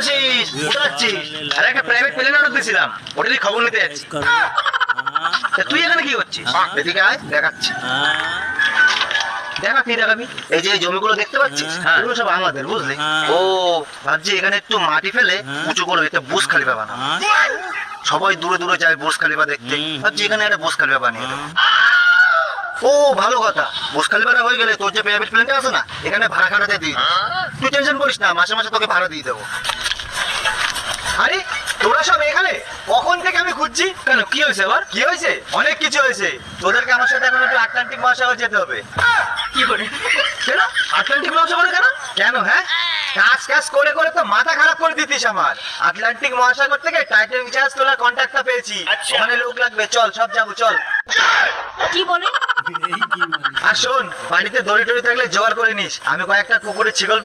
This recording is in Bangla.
করছিস? কোথায় যাচ্ছিস? আরে একটা প্রাইভেট প্লেন অর্ডার দিয়েছিলাম, ওটারই খবর নিতে যাচ্ছি। তা তুই এখানে কি করছিস? এদিকে আয়, দেখাচ্ছি। দেখা কি দেখাবি? এই যে এই জমিগুলো দেখতে পাচ্ছিস, এগুলো সব আমাদের, বুঝলি? ও ভাবছি এখানে একটু মাটি ফেলে উঁচু করে এটা বুর্জ খলিফা বানাবো। সবাই দূরে দূরে যায় বুর্জ খলিফা দেখতে, ভাবছি এখানে একটা বুর্জ খলিফা বানিয়ে দেবো। ও ভালো কথা, বুর্জ খলিফাটা হয়ে গেলে তোর যে প্রাইভেট প্লেনটা আছে না, এখানে ভাড়া খাটাতে দিই। তুই টেনশন করিস না, মাসে মাসে তোকে ভাড়া দিয়ে দেবো। আরে তোরা সব এখানে? কখন থেকে আমি খুঁজছি। কেন, কি হয়েছে আবার? কি হয়েছে? অনেক কিছু হয়েছে। তোদেরকে আমার সাথে এখন একটু আটলান্টিক মহাসাগর যেতে হবে। কি করে? কেন আটলান্টিক মহাসাগরে কেন? কেন? হ্যাঁ, কাজ কাজ করে করে তো মাথা খারাপ করে দিতিস আমার। আটলান্টিক মহাসাগর থেকে টাইটানিক জাহাজ তোলার কন্ট্রাক্টটা পেয়েছি। ওখানে লোক লাগবে, চল সব যাবো, চল। কি বলে? আর শোন, বাড়িতে দড়ি টড়ি থাকলে জোগাড় করে নিস, আমি কয়েকটা কুকুরের ছিগল